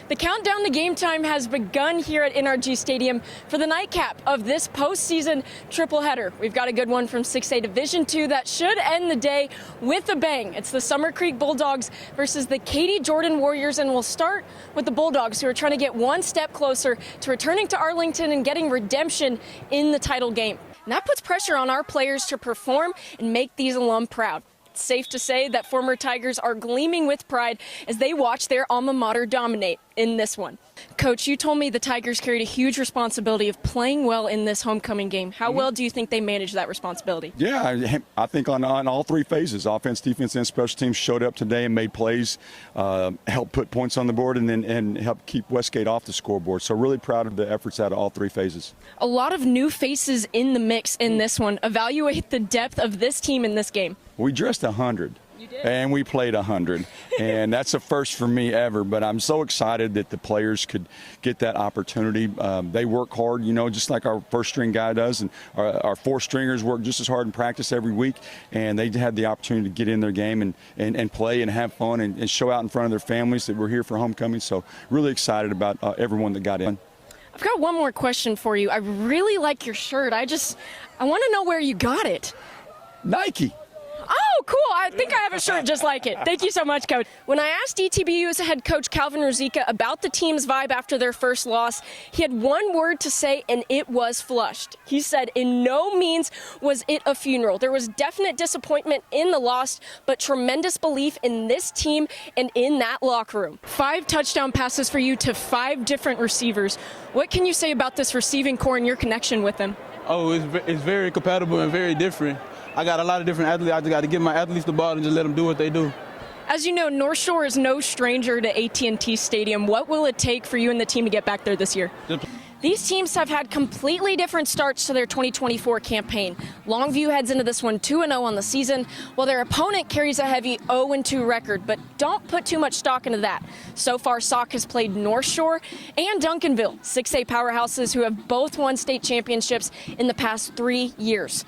The countdown to game time has begun here at NRG Stadium for the nightcap of this postseason tripleheader. We've got a good one from 6A Division II that should end the day with a bang. It's the Summer Creek Bulldogs versus the Katy Jordan Warriors, and we'll start with the Bulldogs, who are trying to get one step closer to returning to Arlington and getting redemption in the title game. And that puts pressure on our players to perform and make these alum proud. It's safe to say that former Tigers are gleaming with pride as they watch their alma mater dominate in this one. Coach, you told me the Tigers carried a huge responsibility of playing well in this homecoming game. How well do you think they managed that responsibility? Yeah, I think on all three phases, offense, defense, and special teams showed up today and made plays, helped put points on the board, and helped keep Westgate off the scoreboard. So really proud of the efforts out of all three phases. A lot of new faces in the mix in this one. Evaluate the depth of this team in this game. We dressed 100. You did. And we played 100, and that's a first for me ever. But I'm so excited that the players could get that opportunity. They work hard, you know, just like our first string guy does, and our fourth stringers work just as hard in practice every week. And they had the opportunity to get in their game and play and have fun and show out in front of their families that we're here for homecoming. So really excited about everyone that got in. I've got one more question for you. I really like your shirt. I want to know where you got it. Nike. Oh, cool. I think I have a shirt just like it. Thank you so much, Coach. When I asked ETBU's head coach Calvin Ruzicka about the team's vibe after their first loss, he had one word to say, and it was flushed. He said, in no means was it a funeral. There was definite disappointment in the loss, but tremendous belief in this team and in that locker room. 5 touchdown passes for you to 5 different receivers. What can you say about this receiving core and your connection with them? Oh, it's very compatible and very different. I got a lot of different athletes. I just got to give my athletes the ball and just let them do what they do. As you know, North Shore is no stranger to AT&T Stadium. What will it take for you and the team to get back there this year? These teams have had completely different starts to their 2024 campaign. Longview heads into this one 2-0 on the season, while their opponent carries a heavy 0-2 record. But don't put too much stock into that. So far, Sauk has played North Shore and Duncanville, 6A powerhouses who have both won state championships in the past 3 years.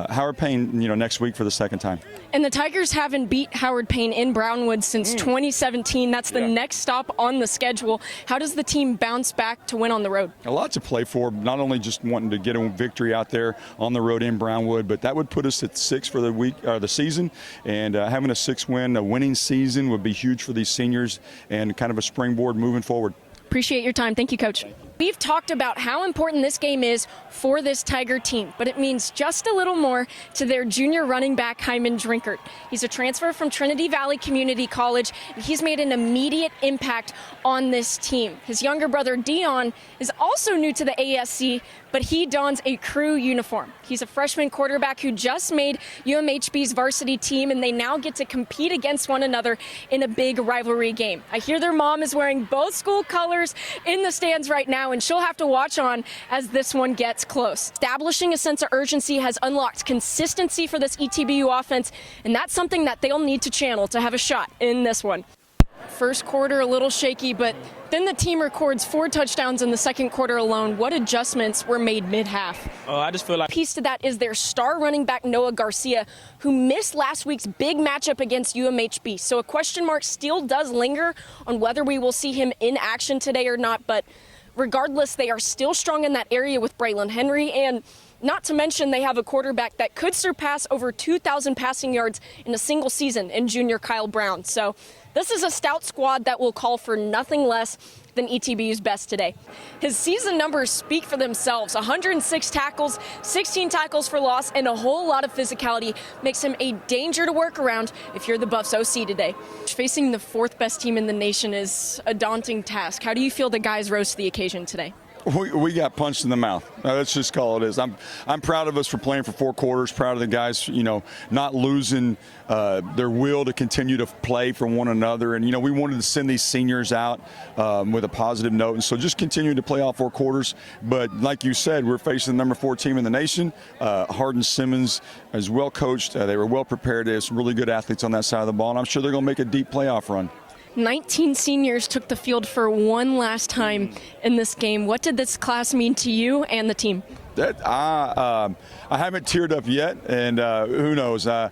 Howard Payne, next week for the second time. And the Tigers haven't beat Howard Payne in Brownwood since 2017. That's the next stop on the schedule. How does the team bounce back to win on the road? A lot to play for, not only just wanting to get a victory out there on the road in Brownwood, but that would put us at 6 for the week or the season. And having a 6-win, a winning season would be huge for these seniors and kind of a springboard moving forward. Appreciate your time. Thank you, Coach. We've talked about how important this game is for this Tiger team, but it means just a little more to their junior running back, Hyman Drinkert. He's a transfer from Trinity Valley Community College, and he's made an immediate impact on this team. His younger brother, Dion, is also new to the ASC, but he dons a crew uniform. He's a freshman quarterback who just made UMHB's varsity team, and they now get to compete against one another in a big rivalry game. I hear their mom is wearing both school colors in the stands right now, and she'll have to watch on as this one gets close. Establishing a sense of urgency has unlocked consistency for this ETBU offense, and that's something that they'll need to channel to have a shot in this one. First quarter a little shaky, but then the team records 4 touchdowns in the second quarter alone. What adjustments were made mid-half? I just feel like Piece to that is their star running back Noah Garcia, who missed last week's big matchup against UMHB. So a question mark still does linger on whether we will see him in action today or not, but regardless, they are still strong in that area with Braylon Henry, and not to mention they have a quarterback that could surpass over 2,000 passing yards in a single season in junior Kyle Brown. So this is a stout squad that will call for nothing less than ETBU's best today. His season numbers speak for themselves. 106 tackles, 16 tackles for loss, and a whole lot of physicality makes him a danger to work around if you're the Buffs OC today. Facing the 4th best team in the nation is a daunting task. How do you feel the guys rose to the occasion today? We got punched in the mouth. Let's just call it as. I'm proud of us for playing for 4 quarters. Proud of the guys, not losing their will to continue to play for one another. And we wanted to send these seniors out with a positive note, and so just continue to play all 4 quarters. But like you said, we're facing the number 4 team in the nation. Hardin Simmons is well coached. They were well prepared. They have some really good athletes on that side of the ball, and I'm sure they're going to make a deep playoff run. 19 seniors took the field for one last time in this game. What did this class mean to you and the team? I haven't teared up yet, and who knows? I'm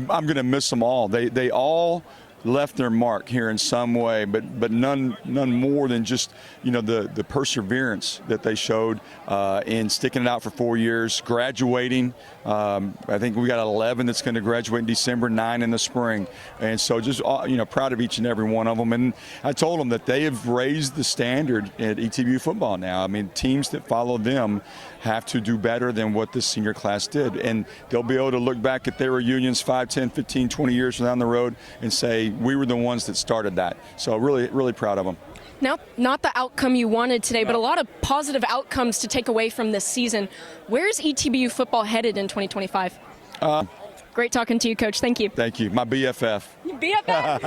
going to miss them all. They all left their mark here in some way, but none more than just, you know, the perseverance that they showed in sticking it out for 4 years, graduating. I think we got 11 that's going to graduate in December, 9 in the spring, and so just, you know, proud of each and every one of them. And I told them that they have raised the standard at ETBU football now. I mean, teams that follow them have to do better than what this senior class did, and they'll be able to look back at their reunions 5, 10, 15, 20 years down the road and say we were the ones that started that. So really proud of them. Now, not the outcome you wanted today, but a lot of positive outcomes to take away from this season. Where's ETBU football headed in 2025? Great talking to you, Coach. Thank you. Thank you. My BFF. BFF.